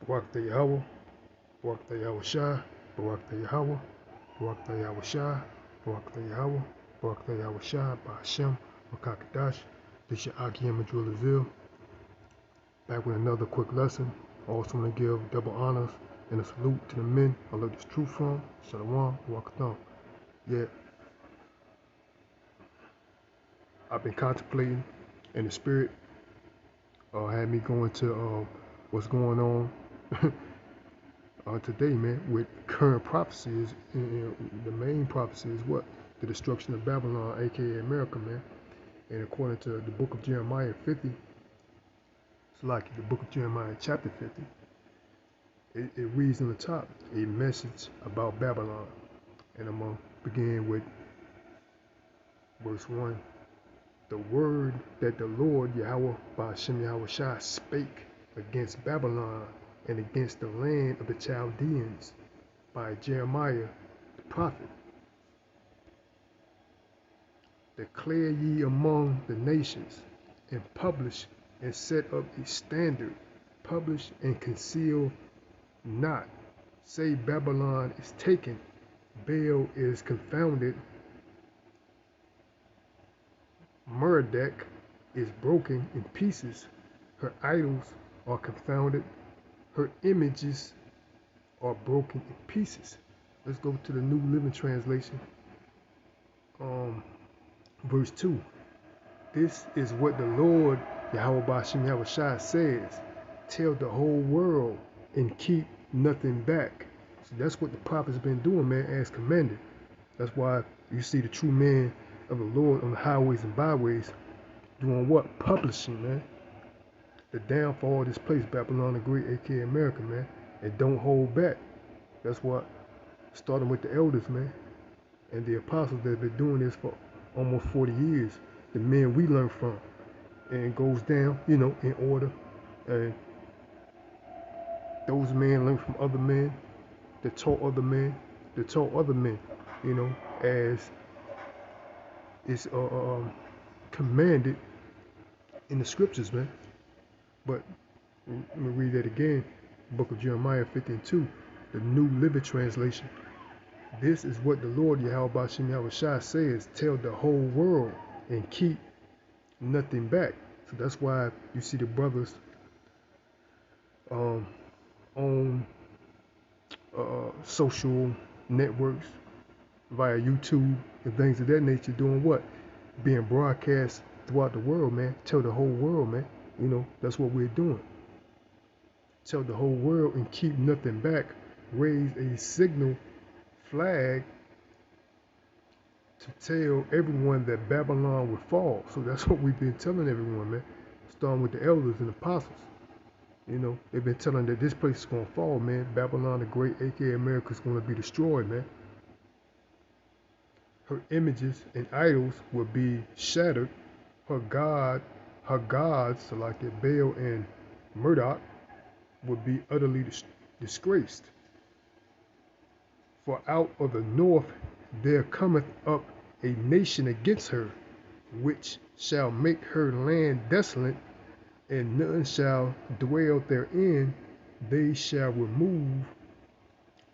Barak Yahweh, Barak Yahweh Shai, Barak Yahweh, Barak Yahweh Shai, Barak Yahweh, Barak Yahweh Shai, Ba'ashem, Makakadash. This your Akim and Julaville. Back with another quick lesson. I also want to give double honors and a salute to the men I learned this truth from. Shalom, Wakatham. Yeah, I've been contemplating in the spirit. Had me going to what's going on today, man, with current prophecies. The main prophecy is what? The destruction of Babylon, aka America, man. And according to the book of Jeremiah 50, it's like the book of Jeremiah chapter 50, it reads on the top a message about Babylon. And I'm going to begin with verse 1. The word that the Lord Yahweh Ba'ashem Yahweh Shai spake against Babylon and against the land of the Chaldeans by Jeremiah the prophet. Declare ye among the nations, and publish and set up a standard, publish and conceal not. Say Babylon is taken, Baal is confounded, Merodach is broken in pieces, her idols are confounded, her images are broken in pieces. Let's go to the New Living Translation. Verse 2. This is what the Lord Yahweh Ba'ashem Yahweh Shai says. Tell the whole world and keep nothing back. So that's what the prophet's been doing, man, as commanded. That's why you see the true man of the Lord on the highways and byways doing what? Publishing, man. The downfall of this place, Babylon the Great, aka America, man. And don't hold back. That's what, starting with the elders, man, and the apostles that have been doing this for almost 40 years. The men we learn from. And it goes down, in order. And those men learn from other men that taught other men, that taught other men, as it's commanded in the scriptures, man. But let me read that again. Book of Jeremiah 52, the New Living Translation. This is what the Lord Yahweh Ba'ashem Yahweh Shai says. Tell the whole world and keep nothing back. So that's why you see the brothers on social networks via YouTube and things of that nature doing what? Being broadcast throughout the world, man. Tell the whole world, man. That's what we're doing. Tell the whole world and keep nothing back. Raise a signal flag to tell everyone that Babylon would fall. So that's what we've been telling everyone, man. Starting with the elders and apostles. They've been telling that this place is going to fall, man. Babylon the Great, aka America, is going to be destroyed, man. Her images and idols will be shattered. Her gods, so like the Baal and Merodach, will be utterly disgraced. For out of the north there cometh up a nation against her, which shall make her land desolate, and none shall dwell therein. They shall remove,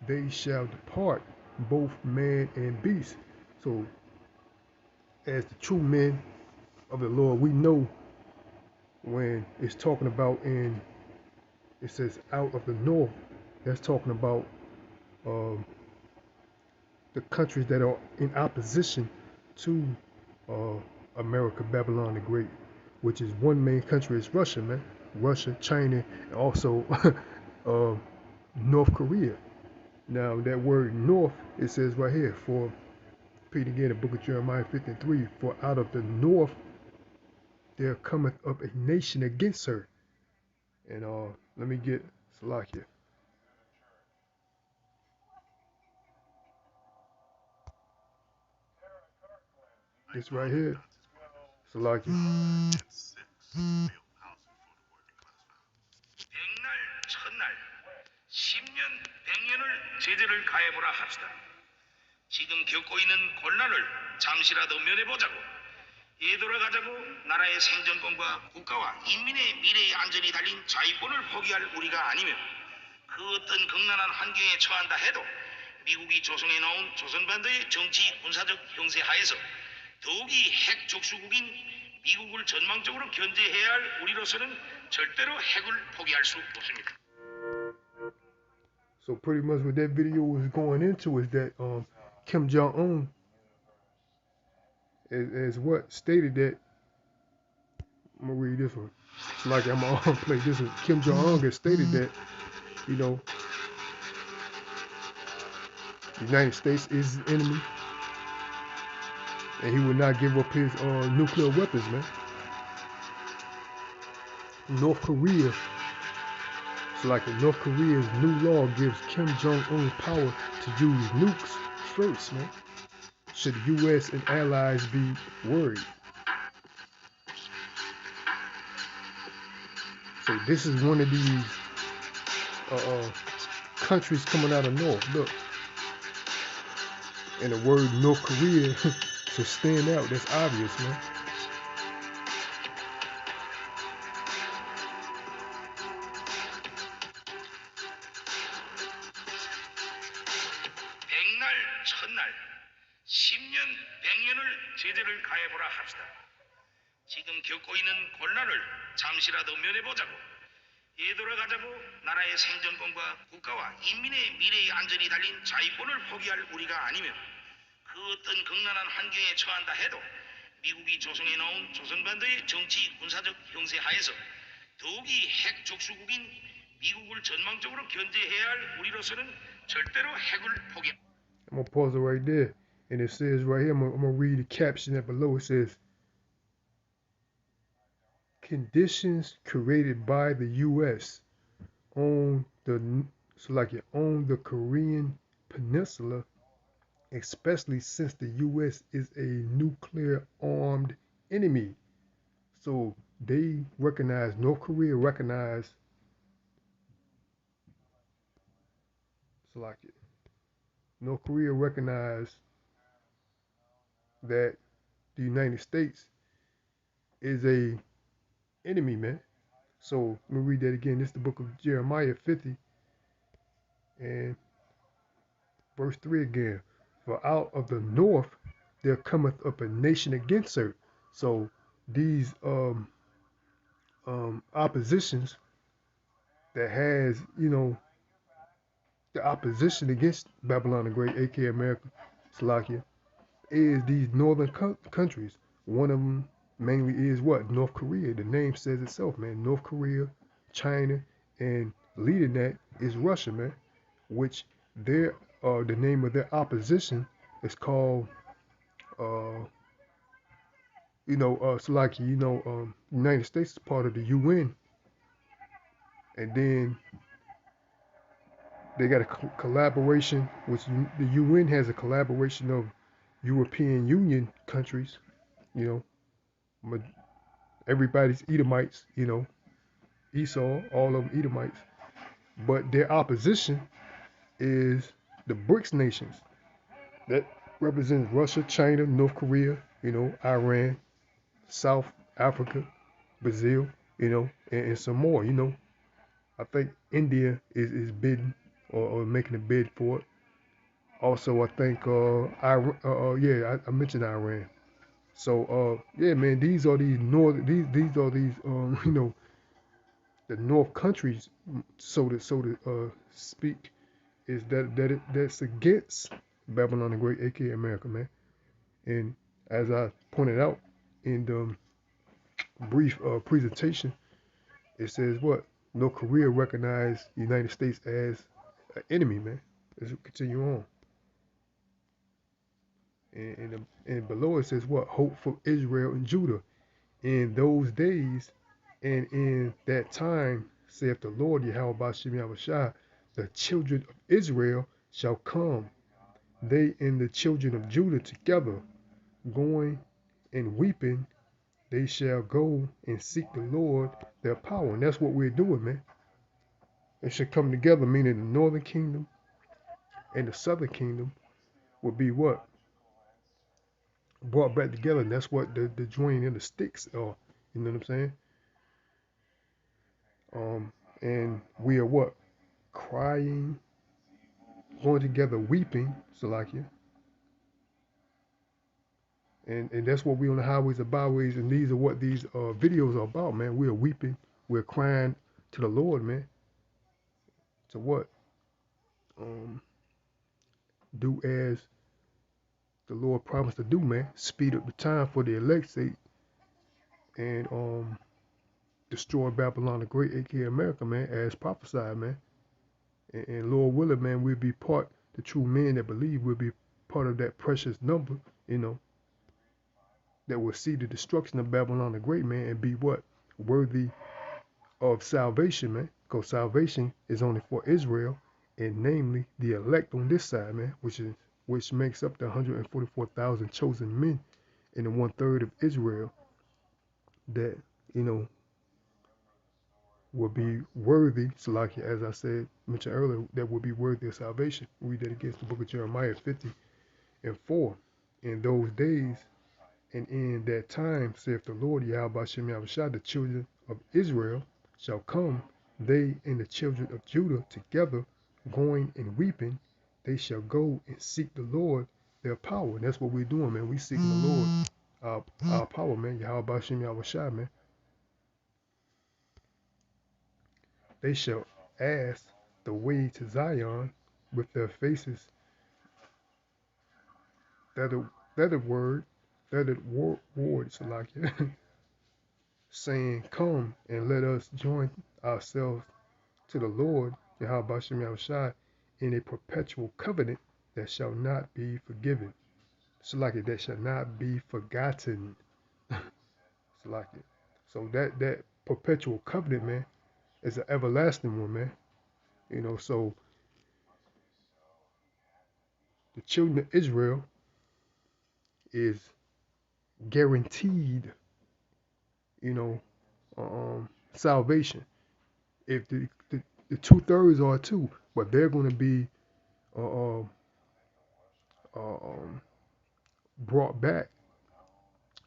they shall depart, both man and beast. So, as the true men of the Lord, we know when it's talking about it says out of the north, that's talking about the countries that are in opposition to America, Babylon the Great, which is one main country is Russia, man. Russia, China, and also North Korea. Now that word north, it says right here, for repeat again the book of Jeremiah 53, for out of the north there cometh up a nation against her. And let me get Salakia. This right here, Salakia. 백날 첫날 10년 100년을 제재를 가해보라 합시다. 지금 겪고 있는 곤란을 잠시라도 면해보자고. 되돌아가자고. 나라의 생존권과 국가와 인민의 미래의 안전이 달린 자유권을 포기할 우리가 아니며 그 어떤 극난한 환경에 처한다 해도 미국이 조성해 놓은 조선반도의 정치 군사적 형세 하에서 더욱이 핵 족수국인 미국을 전망적으로 견제해야 할 우리로서는 절대로 핵을 포기할 수 없습니다. So pretty much what that video was going into is that Kim Jong-un is what stated that. I'm gonna read this one. It's like I'm gonna play this one. Kim Jong-un has stated that, you know, the United States is his enemy, and he will not give up his nuclear weapons, man. North Korea, it's like North Korea's new law gives Kim Jong-un power to use nukes first, man. Should the U.S. and allies be worried? So this is one of these countries coming out of North. Look, and the word North Korea should stand out. That's obvious, man. 백날 천날 10년 100년을 제재를 가해보라 합시다. 지금 겪고 있는 곤란을 잠시라도 면해보자고 되돌아가자고 나라의 생존권과 국가와 인민의 미래의 안전이 달린 자유권을 포기할 우리가 아니면 그 어떤 극난한 환경에 처한다 해도 미국이 조성해 놓은 조선반도의 정치 군사적 형세 하에서 더욱이 핵 족수국인 미국을 전망적으로 견제해야 할 우리로서는 절대로 핵을 포기. I'm gonna pause it right there, and it says right here. I'm gonna read the caption that below. It says, "Conditions created by the U.S. on the Korean Peninsula, especially since the U.S. is a nuclear-armed enemy." So they recognize, North Korea recognize, North Korea recognize that the United States is a enemy, man. So let me read that again. This is the book of Jeremiah 50 and verse 3 again. "For out of the north there cometh up a nation against her." So these oppositions that has, the opposition against Babylon the Great, aka America, Slovakia, is these northern countries. One of them mainly is what? North Korea. The name says itself, man. North Korea, China, and leading that is Russia, man. Which their the name of their opposition is called Slovakia. United States is part of the UN, and then they got a collaboration, which the UN has a collaboration of European Union countries, everybody's Edomites, Esau, all of them Edomites. But their opposition is the BRICS nations. That represents Russia, China, North Korea, Iran, South Africa, Brazil, and some more, I think India is bidding or making a bid for it. Also, I think I mentioned Iran. So yeah, man, these are these the North countries, so to speak, is that's against Babylon the Great, aka America, man. And as I pointed out in the brief presentation, it says what? North Korea recognized the United States as an enemy, man. Let's continue on. And below it says what? Hope for Israel and Judah. In those days and in that time, saith the Lord Yahweh Bashem Yahushua, the children of Israel shall come, they and the children of Judah together, going and weeping, they shall go and seek the Lord their power. And that's what we're doing, man. They should come together, meaning the northern kingdom and the southern kingdom will be what? Brought back together. And that's what the joining in the sticks are. You know what I'm saying? And we are what? crying, going together, weeping, Salakia. And that's what we on the highways and byways, and these are what these videos are about, man. We're weeping, we're crying to the Lord, man. To what? Um, do as the Lord promised to do, man. Speed up the time for the elect's sake, and destroy Babylon the Great, aka America, man, as prophesied, man. And Lord willing, man, we'll be part, the true men that believe will be part of that precious number, you know, that will see the destruction of Babylon the Great, man, and be what? Worthy of salvation, man. Because salvation is only for Israel, and namely the elect on this side, man, which makes up the 144,000 chosen men in the 1/3 of Israel that, you know, will be worthy, Salakia, as I said, mentioned earlier, that will be worthy of salvation. Read that against the book of Jeremiah 50:4. In those days and in that time, saith the Lord, Yahweh Shem Yahushua, the children of Israel shall come, they and the children of Judah together, going and weeping. They shall go and seek the Lord, their power. And that's what we're doing, man. We seeking the Lord, our power, man. Yahweh Shem Yahushua, man. They shall ask the way to Zion with their faces. That a word, Salakia, saying, come and let us join ourselves to the Lord, Yahweh Shem Yahushua, in a perpetual covenant that shall not be forgiven. Salakia, that shall not be forgotten. Salakia. So that perpetual covenant, man, is an everlasting one, man. You know, so the children of Israel is guaranteed, you know, salvation. If the 2/3 are too, but they're going to be uh, brought back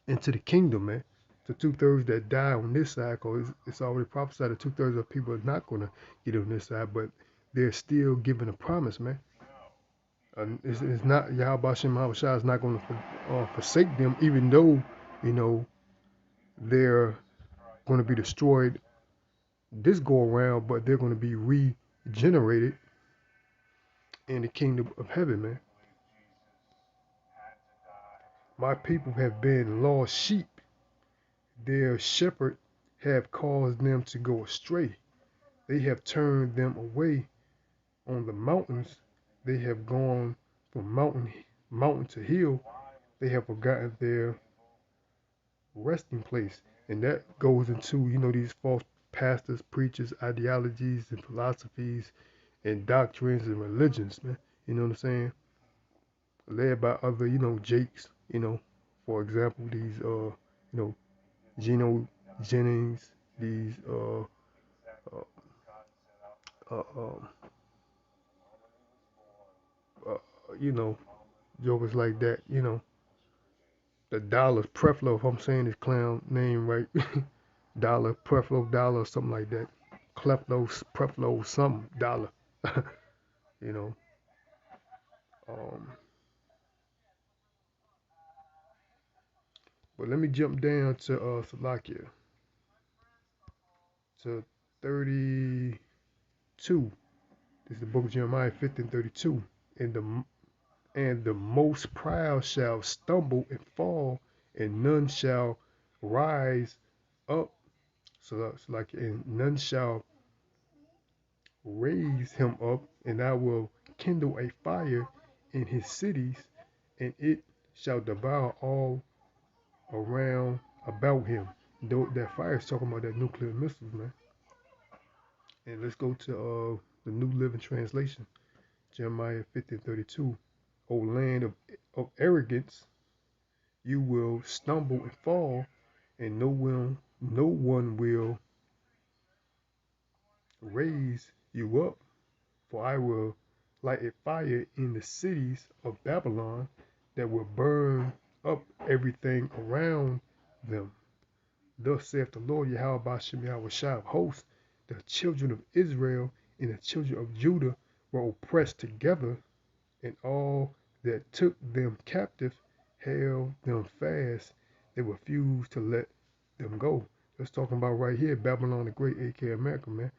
into the kingdom, man. The 2/3 that die on this side, because it's already prophesied that 2/3 of people are not going to get on this side, but they're still given a promise, man. It's not, Yahweh Shem Yahushua is not going to forsake them, even though, you know, they're going to be destroyed this go around, but they're going to be regenerated in the kingdom of heaven, man. My people have been lost sheep. Their shepherd have caused them to go astray. They have turned them away on the mountains. They have gone from mountain to hill. They have forgotten their resting place. And that goes into, you know, these false pastors, preachers, ideologies, and philosophies, and doctrines and religions, man. You know what I'm saying? Led by other, you know, Jakes, you know, for example, these, you know, Geno Jennings, these, uh, uh, um, uh, you know, jokers like that, you know, the Dollar Preflo, if I'm saying his clown name right, Dollar Preflo Dollar, or something like that, Cleflo Preflo something Dollar, you know. Um, but let me jump down to Salakia to 32. This is the book of Jeremiah 50:32. And the most proud shall stumble and fall, and none shall rise up. So that's like, and none shall raise him up, and I will kindle a fire in his cities, and it shall devour all around about him. Though that fire is talking about that nuclear missiles, man. And let's go to the New Living Translation, Jeremiah 50:32. O land of arrogance, you will stumble and fall, and no one will raise you up. For I will light a fire in the cities of Babylon that will burn up everything around them. Thus saith the Lord Yahweh Bashem Yahushua of hosts, the children of Israel and the children of Judah were oppressed together, and all that took them captive held them fast. They refused to let them go. That's talking about right here, Babylon the Great, aka America, man.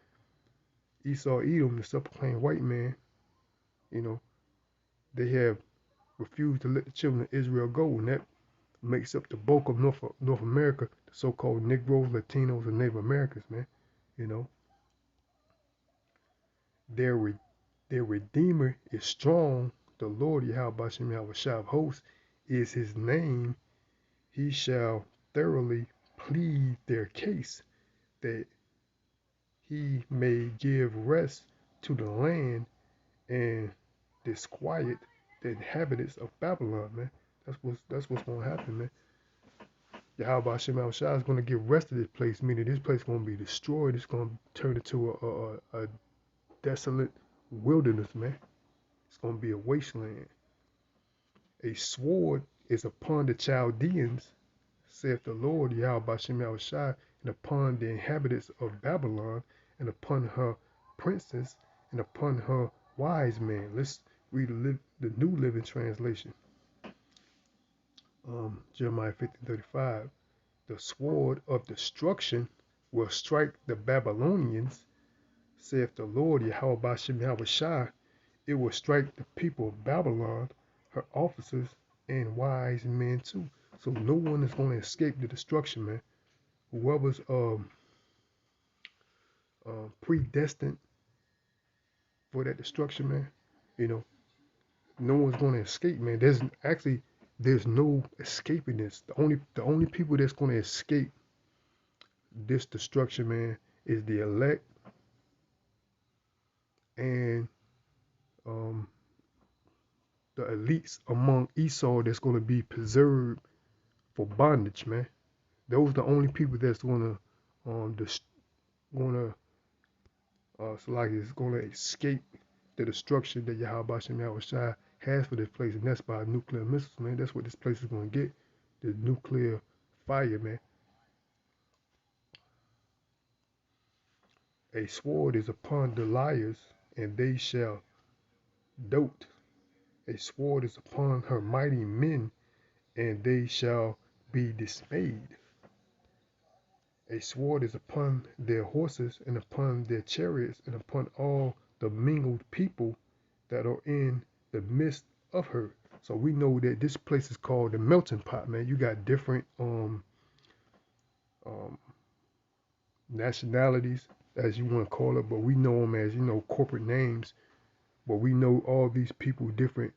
Esau, Edom, the self-proclaimed white man, you know, they have refused to let the children of Israel go, and that makes up the bulk of North America, the so-called Negroes, Latinos, and Native Americans, man. You know, their their Redeemer is strong. The Lord Yahweh Bashem Yahweh Shah of hosts is his name. He shall thoroughly plead their case, that he may give rest to the land and disquiet the inhabitants of Babylon, man. That's what's gonna happen, man. Yahweh Hashem Al Shah is gonna give rest to this place, meaning this place is gonna be destroyed. It's gonna turn into a desolate wilderness, man. It's gonna be a wasteland. A sword is upon the Chaldeans, saith the Lord Yahweh Hashem Al Shah, and upon the inhabitants of Babylon, and upon her princes, and upon her wise men. Let's read the New Living Translation. Jeremiah 15:35. The sword of destruction will strike the Babylonians, saith the Lord Yahweh Bashem Yahweh Shah. It will strike the people of Babylon, her officers, and wise men too. So no one is going to escape the destruction, man. Whoever's predestined for that destruction, man, you know, no one's going to escape, man. There's no escaping this. The only people that's going to escape this destruction, man, is the elect and the elites among Esau that's going to be preserved for bondage, man. Those are the only people that's going to is going to escape the destruction that Yahweh Bashem Yahweh Shai has for this place, and that's by nuclear missiles, man. That's what this place is going to get, the nuclear fire, man. A sword is upon the liars, and they shall dote. A sword is upon her mighty men, and they shall be dismayed. A sword is upon their horses, and upon their chariots, and upon all the mingled people that are in the midst of her. So we know that this place is called the melting pot, man. You got different nationalities, as you want to call it, but we know them as, corporate names. But we know all these people different,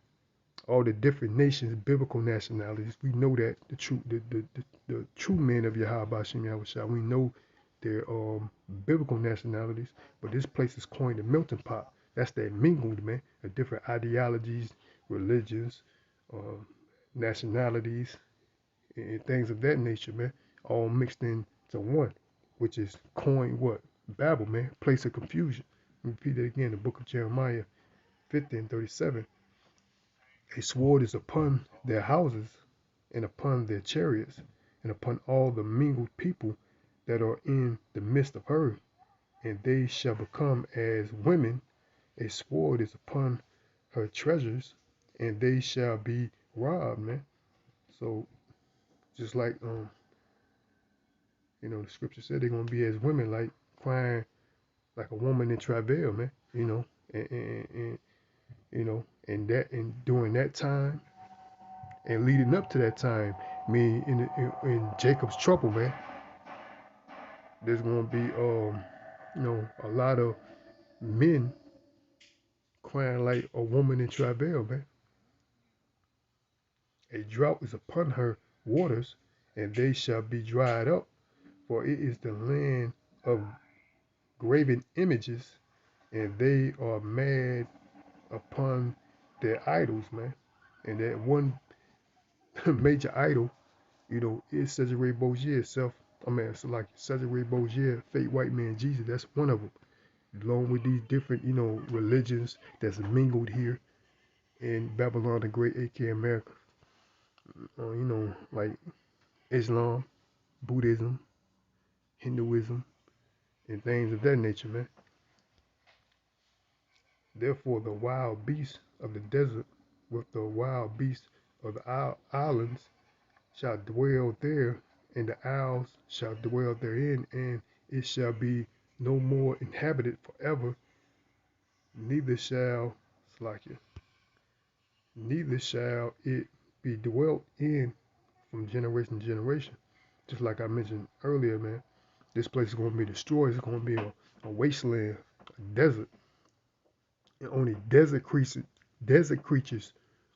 all the different nations, biblical nationalities. We know that the true men of Yahweh Bashem Yahweh Shah, we know their biblical nationalities, but this place is coined the melting pot. That's that mingled, man, of different ideologies, religions, nationalities, and things of that nature, man, all mixed into one, which is coined what? Babel, man, place of confusion. Repeat it again, the book of Jeremiah 15:37. A sword is upon their houses, and upon their chariots, and upon all the mingled people that are in the midst of her, and they shall become as women. A sword is upon her treasures, and they shall be robbed, man. So just like the scripture said, they're gonna be as women, like crying like a woman in travail, man. And during that time and leading up to that time, in Jacob's trouble, man, there's gonna be a lot of men crying like a woman in travail, man. A drought is upon her waters, and they shall be dried up, for it is the land of graven images, and they are mad upon their idols, man. And that one major idol, is Cesare Borgia itself. So like Cesare Borgia, fake white man Jesus, that's one of them. Along with these different, religions that's mingled here in Babylon the Great, aka America. Like Islam, Buddhism, Hinduism, and things of that nature, man. Therefore, the wild beasts of the desert with the wild beasts of the islands shall dwell there, and the owls shall dwell therein, and it shall be no more inhabited forever, neither shall Slakia, neither shall it be dwelt in from generation to generation. Just like I mentioned earlier, man, this place is going to be destroyed. It's going to be a wasteland, a desert, and only desert creatures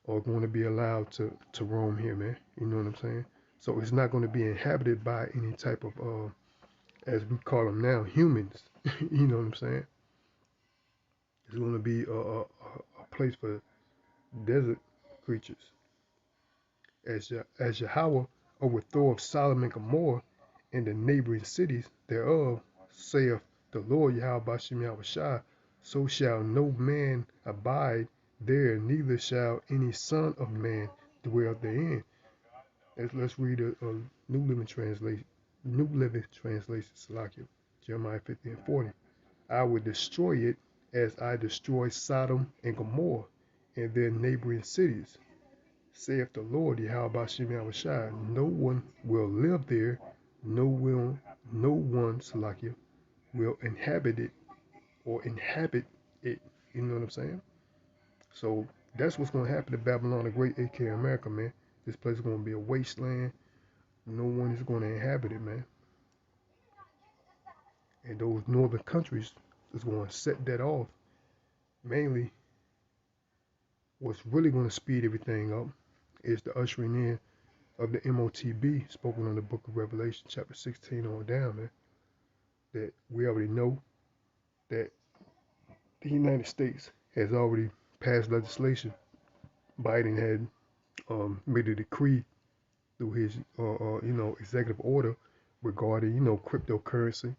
are going to be allowed to roam here, man. You know what I'm saying? So it's not going to be inhabited by any type of, as we call them now, humans. You know what I'm saying? It's going to be a place for desert creatures. As Yahweh overthroweth Sodom and Gomorrah and the neighboring cities thereof, saith the Lord Yahweh Bashem Yahushua, so shall no man abide there, neither shall any son of man dwell therein. Let's read a New Living Translation. New Living Translation, Salakia, Jeremiah 50 and 40. I will destroy it as I destroyed Sodom and Gomorrah and their neighboring cities, saith the Lord Yahweh Bashem Yahushua. No one will live there, no one, Salakia, will inhabit it or inhabit it. You know what I'm saying? So that's what's going to happen to Babylon the Great, aka America, man. This place is going to be a wasteland. No one is going to inhabit it, man. And those northern countries is going to set that off. Mainly, what's really going to speed everything up is the ushering in of the MOTB spoken in the book of Revelation, chapter 16 on down, man. That we already know that the United States has already passed legislation. Biden had made a decree through his, executive order regarding, cryptocurrency,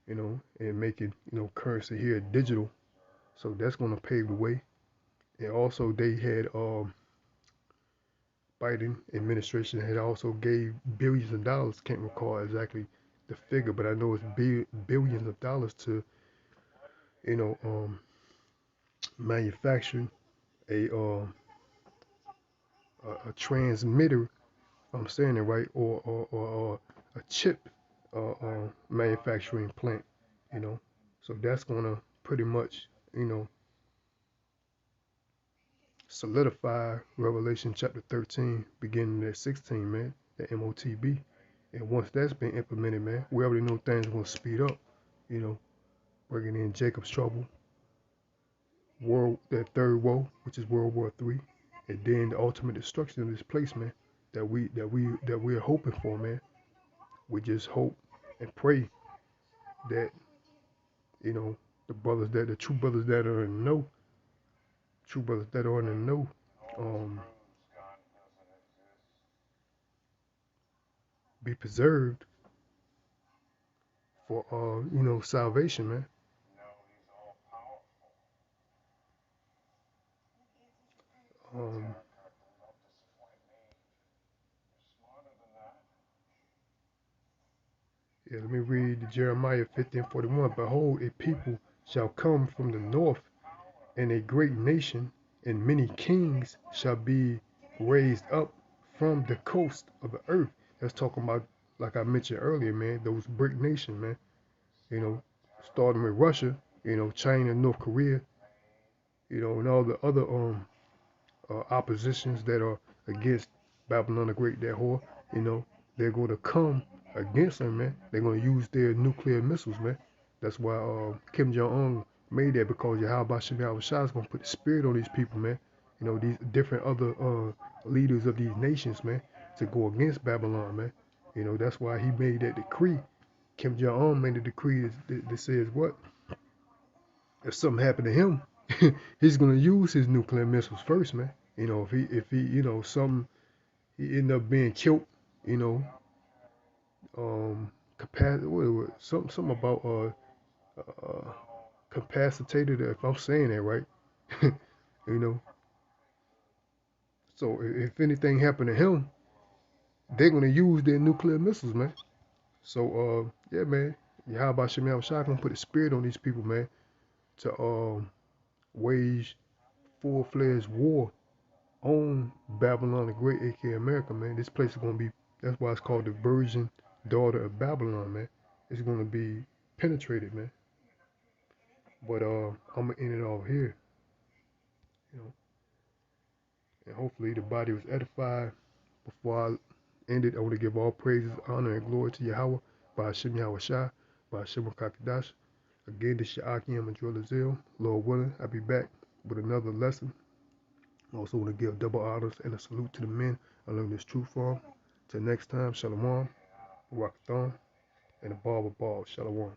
and making, currency here digital. So that's going to pave the way. And also they had, Biden administration had also gave billions of dollars, can't recall exactly the figure, but I know it's billions of dollars to, manufacturing a transmitter, I'm saying it right, or a chip manufacturing plant, So that's gonna pretty much, solidify Revelation chapter 13, beginning at 16, man, the MOTB. And once that's been implemented, man, we already know things are gonna speed up, bringing in Jacob's trouble, that third woe, which is World War III, and then the ultimate destruction of this place, man, that we're hoping for, man. We just hope and pray that, the true brothers that are in the know, be preserved for salvation, man. Let me read Jeremiah 50 and 41. Behold, a people shall come from the north, and a great nation, and many kings shall be raised up from the coast of the earth. That's talking about, like I mentioned earlier, man, those BRIC nations, man. Starting with Russia, China, North Korea, and all the other oppositions that are against Babylon the Great, that whore, they're going to come against them, man. They're going to use their nuclear missiles, man. That's why Kim Jong-un made that, because Yahweh Bashem Yahushua is going to put the spirit on these people, man. These different other leaders of these nations, man, to go against Babylon, man. That's why he made that decree. Kim Jong-un made a decree that says what? If something happened to him, he's going to use his nuclear missiles first, man. If he he end up being killed, something about capacitated, if I'm saying that right, you know. So if anything happened to him, they're gonna use their nuclear missiles, man. So yeah, man. How about Shemal Shah gonna put a spirit on these people, man, to wage full-fledged war on Babylon the Great, aka America, man. This place is gonna be, that's why it's called the virgin daughter of Babylon, man. It's gonna be penetrated, man. But I'm gonna end it off here, you know. And hopefully the body was edified. Before I end it, I want to give all praises, honor, and glory to Yahweh, by Hashem Yahweh Shai, by Hashem Kakadash. Again, this is your Akim and Joel Azil. Lord willing, I'll be back with another lesson. I also want to give double honors and a salute to the men I learned this truth from. Till next time, Shalom, Rakathon, and the Barber Ball. Shalom.